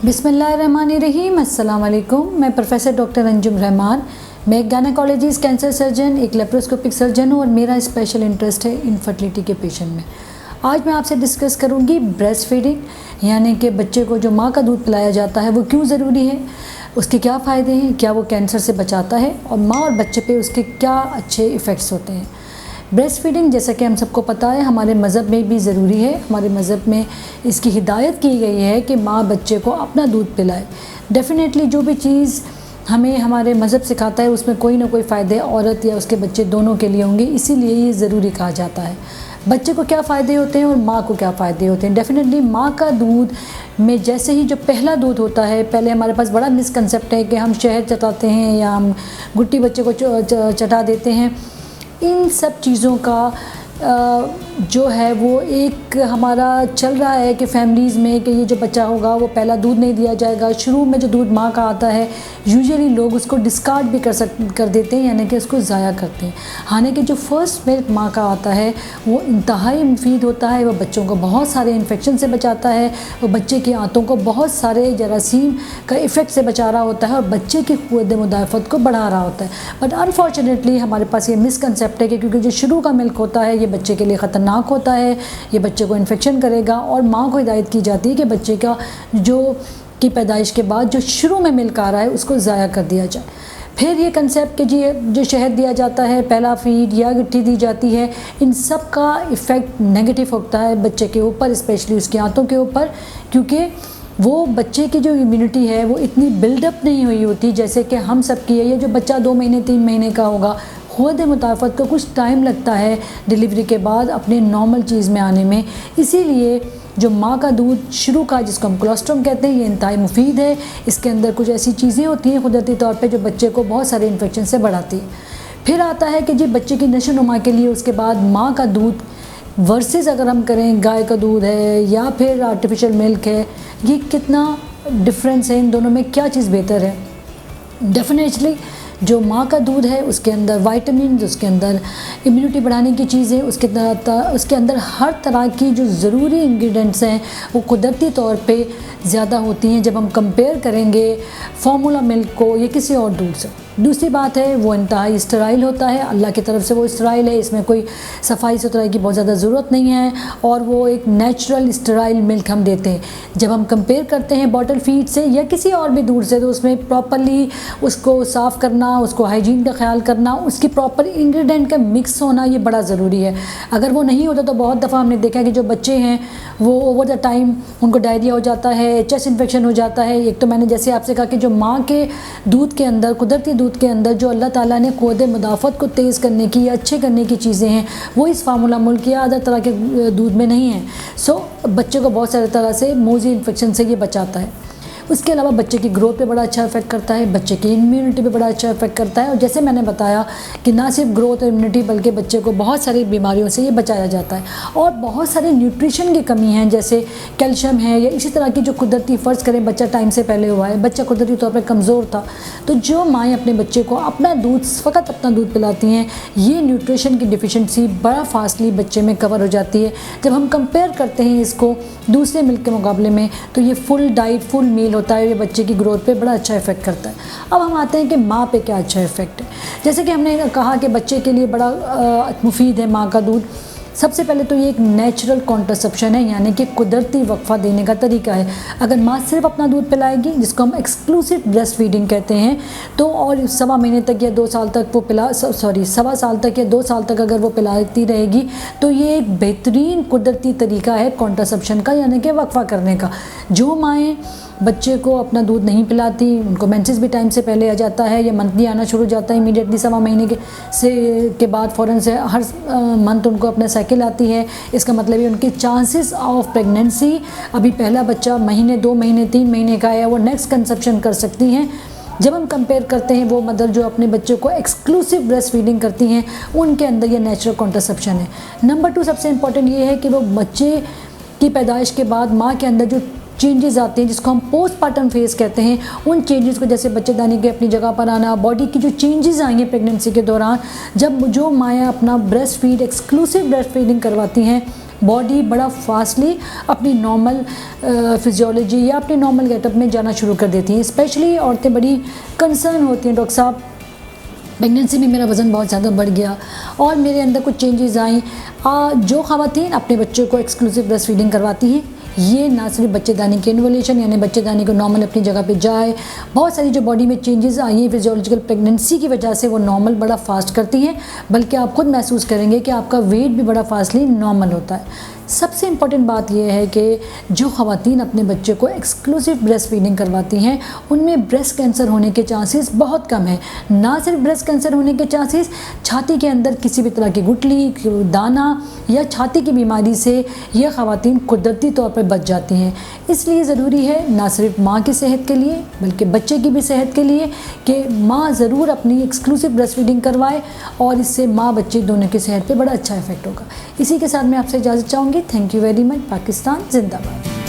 बिस्मिल्लाहिर्रहमानिर्रहीम। अस्सलाम वालेकुम। मैं प्रोफेसर डॉक्टर अंजुम रहमान। मैं एक गायनेकोलॉजिस्ट, कैंसर सर्जन, एक लेप्रोस्कोपिक सर्जन हूँ और मेरा स्पेशल इंटरेस्ट है इनफर्टिलिटी के पेशेंट में। आज मैं आपसे डिस्कस करूँगी ब्रेस्ट फीडिंग, यानी कि बच्चे को जो माँ का दूध पिलाया जाता है वो क्यों ज़रूरी है, उसके क्या फ़ायदे हैं, क्या वो कैंसर से बचाता है और माँ और बच्चे पे उसके क्या अच्छे इफ़ेक्ट्स होते हैं। ब्रेस्ट फीडिंग जैसा कि हम सबको पता है हमारे मज़हब में भी ज़रूरी है। हमारे मज़हब में इसकी हिदायत की गई है कि माँ बच्चे को अपना दूध पिलाए। डेफ़िनेटली जो भी चीज़ हमें हमारे मज़हब सिखाता है उसमें कोई ना कोई फ़ायदे औरत या उसके बच्चे दोनों के लिए होंगे, इसीलिए ये ज़रूरी कहा जाता है। बच्चे को क्या फ़ायदे होते हैं और माँ को क्या फ़ायदे होते हैं। डेफ़िनेटली माँ का दूध में जैसे ही जो पहला दूध होता है, पहले हमारे पास बड़ा मिसकंसेप्ट है कि हम शहद चटाते हैं या हम गुट्टी बच्चे को चटा देते हैं। इन सब चीज़ों का जो है वो एक हमारा चल रहा है कि फैमिलीज़ में कि ये जो बच्चा होगा वो पहला दूध नहीं दिया जाएगा। शुरू में जो दूध माँ का आता है यूजुअली लोग उसको डिस्कार्ड भी कर देते हैं, यानी कि उसको ज़ाया करते हैं। हालांकि जो फर्स्ट मिल्क माँ का आता है वो इंतहाई मुफीद होता है। वो बच्चों को बहुत सारे इन्फेक्शन से बचाता है, वो बच्चे की आंतों को बहुत सारे जरासीम का इफ़ेक्ट से बचा रहा होता है और बच्चे की क़ुव्वत मुदाफ़त को बढ़ा रहा होता है। बट अनफॉर्चुनेटली हमारे पास ये मिसकंसेप्ट है कि क्योंकि जो शुरू का मिल्क होता है ये बच्चे के लिए ख़तरनाक होता है, ये बच्चे को इन्फेक्शन करेगा और माँ को हिदायत की जाती है कि बच्चे का की पैदाइश के बाद जो शुरू में मिल्क आ रहा है उसको ज़ाया कर दिया जाए। फिर ये कंसेप्ट कि जी जो शहद दिया जाता है, पहला फीड या गिट्टी दी जाती है, इन सब का इफ़ेक्ट नेगेटिव होता है बच्चे के ऊपर, स्पेशली उसकी आंतों के ऊपर, क्योंकि वो बच्चे की जो इम्यूनिटी है वो इतनी बिल्डअप नहीं हुई होती जैसे कि हम सब की है। ये जो बच्चा 2 महीने 3 महीने का होगा, क़ुव्वत मुदाफ़त को कुछ टाइम लगता है डिलीवरी के बाद अपने नॉर्मल चीज़ में आने में। इसीलिए जो माँ का दूध शुरू का, जिसको हम कोलेस्ट्रॉम कहते हैं, ये इंतहाई मुफीद है। इसके अंदर कुछ ऐसी चीज़ें होती हैं कुदरती तौर पे जो बच्चे को बहुत सारे इन्फेक्शन से बढ़ाती है। फिर आता है कि जी बच्चे की नशोनुमा के लिए उसके बाद माँ का दूध वर्सेस अगर हम करें गाय का दूध है या फिर आर्टिफिशियल मिल्क है, ये कितना डिफरेंस है, इन दोनों में क्या चीज़ बेहतर है। डेफिनेटली जो माँ का दूध है उसके अंदर विटामिन, उसके अंदर इम्यूनिटी बढ़ाने की चीज़ें, उसके अंदर हर तरह की जो ज़रूरी इंग्रेडिएंट्स हैं वो कुदरती तौर पे ज़्यादा होती हैं जब हम कंपेयर करेंगे फार्मूला मिल्क को या किसी और दूध से। दूसरी बात है वो इंतहाई स्टेराइल होता है, अल्लाह की तरफ से वो स्टेराइल है, इसमें कोई सफाई सुथराई की बहुत ज़्यादा ज़रूरत नहीं है और वो एक नेचुरल स्टेराइल मिल्क हम देते हैं। जब हम कंपेयर करते हैं बॉटल फीड से या किसी और भी दूध से, तो उसमें प्रॉपरली उसको साफ़ करना, उसको हाइजीन का ख्याल करना, उसकी प्रॉपर इंग्रेडिएंट का मिक्स होना ये बड़ा ज़रूरी है। अगर वो नहीं होता तो बहुत दफ़ा हमने देखा कि जो बच्चे हैं वो ओवर द टाइम उनको डायरिया हो जाता है, चेस्ट इन्फेक्शन हो जाता है। एक तो मैंने जैसे आपसे कहा कि जो माँ के दूध के अंदर, कुदरती दूध के अंदर जो अल्लाह ताला ने क़ुव्वत मुदाफ़त को तेज़ करने की या अच्छे करने की चीज़ें हैं वो इस फार्मूला मिल्क या अदर तरह के दूध में नहीं है। सो बच्चे को बहुत सारे तरह से मोज़ी इन्फेक्शन से ये बचाता है। उसके अलावा बच्चे की ग्रोथ पे बड़ा अच्छा इफेक्ट करता है, बच्चे की इम्यूनिटी पे बड़ा अच्छा इफेक्ट करता है और जैसे मैंने बताया कि ना सिर्फ ग्रोथ और इम्यूनिटी बल्कि बच्चे को बहुत सारी बीमारियों से ये बचाया जाता है। और बहुत सारे न्यूट्रिशन की कमी है, जैसे कैल्शियम है या इसी तरह की जो कुदरती फ़र्ज़ करें बच्चा टाइम से पहले हुआ है, बच्चा कुदरती तौर पर कमज़ोर था, तो जो माएँ अपने बच्चे को अपना दूध, फ़कत अपना दूध पिलाती हैं, ये न्यूट्रिशन की डिफिशेंसी बड़ा फास्टली बच्चे में कवर हो जाती है। जब हम कंपेयर करते हैं इसको दूसरे मिल्क के मुकाबले में तो ये फुल डाइट, फुल मील होता है, ये बच्चे की ग्रोथ पे बड़ा अच्छा इफेक्ट करता है। अब हम आते हैं कि माँ पे क्या अच्छा इफेक्ट है। जैसे कि हमने कहा कि बच्चे के लिए बड़ा मुफीद है माँ का दूध। सबसे पहले तो ये एक नेचुरल कॉन्ट्रासेप्शन है, यानी कि कुदरती वक्फा देने का तरीका है। अगर माँ सिर्फ अपना दूध पिलाएगी, जिसको हम एक्सक्लूसिव ब्रेस्ट फीडिंग कहते हैं, तो और 1.25 महीने तक या 2 साल तक वो 1.25 साल तक या 2 साल तक अगर वो पिलाती रहेगी तो ये एक बेहतरीन कुदरती तरीका है कॉन्ट्रासेप्शन का, यानी कि वक्फा करने का। जो माएँ बच्चे को अपना दूध नहीं पिलाती, उनको मेंसेस भी टाइम से पहले आ जाता है या मंथली आना शुरू हो जाता है इमीडिएटली 1.25 महीने के बाद फ़ौरन से हर मंथ उनको अपना साइकिल आती है, इसका मतलब है उनके चांसेस ऑफ प्रेगनेंसी, अभी पहला बच्चा महीने 2 महीने 3 महीने का है, वो नेक्स्ट कंसेप्शन कर सकती हैं। जब हम कंपेयर करते हैं वो मदर जो अपने बच्चों को एक्सक्लूसिव ब्रेस्ट फीडिंग करती हैं, उनके अंदर ये नेचुरल कॉन्ट्रासेप्शन है। नंबर 2 सबसे इम्पॉर्टेंट ये है कि वो बच्चे कि पैदाइश के बाद माँ के अंदर जो चेंजेस आते हैं जिसको हम पोस्टपार्टम फेज कहते हैं, उन चेंजेस को, जैसे बच्चेदानी के अपनी जगह पर आना, बॉडी की जो चेंजेस आएंगे प्रेगनेंसी के दौरान, जब जो माया अपना breast feed, exclusive breast feeding करवाती हैं, बॉडी बड़ा फास्टली अपनी नॉर्मल फिजियोलॉजी या अपनी नॉर्मल गेटअप में जाना शुरू कर देती हैं। स्पेशली औरतें बड़ी कंसर्न होती हैं, डॉक्टर साहब प्रेगनेंसी में मेरा वज़न बहुत ज़्यादा बढ़ गया और मेरे अंदर कुछ चेंजेस आई। जो ख़वातीन अपने बच्चों को एक्सक्लूसिव ब्रेस्ट फीडिंग करवाती हैं, ये ना सिर्फ बच्चेदानी के इन्वोल्यूशन यानी बच्चेदानी को नॉर्मल अपनी जगह पे जाए, बहुत सारी जो बॉडी में चेंजेस आई हैं फिजियोलॉजिकल प्रेगनेंसी की वजह से, वो नॉर्मल बड़ा फास्ट करती हैं, बल्कि आप खुद महसूस करेंगे कि आपका वेट भी बड़ा फास्टली नॉर्मल होता है। सबसे इम्पॉर्टेंट बात यह है कि जो ख़वातीन अपने बच्चे को एक्सक्लूसिव ब्रेस्ट फीडिंग करवाती हैं, उनमें ब्रेस्ट कैंसर होने के चांसेस बहुत कम है। ना सिर्फ ब्रेस्ट कैंसर होने के चांसेस, छाती के अंदर किसी भी तरह की गुठली, दाना या छाती की बीमारी से यह ख़वातीन कुदरती तौर पर बच जाती हैं। इसलिए ज़रूरी है ना सिर्फ माँ की सेहत के लिए बल्कि बच्चे की भी सेहत के लिए कि माँ ज़रूर अपनी एक्सक्लूसिव ब्रेस्ट फीडिंग करवाए, और इससे माँ बच्चे दोनों की सेहत पे बड़ा अच्छा इफेक्ट होगा। इसी के साथ मैं आपसे इजाज़त चाहूँगी। Thank you very much. Pakistan जिंदाबाद।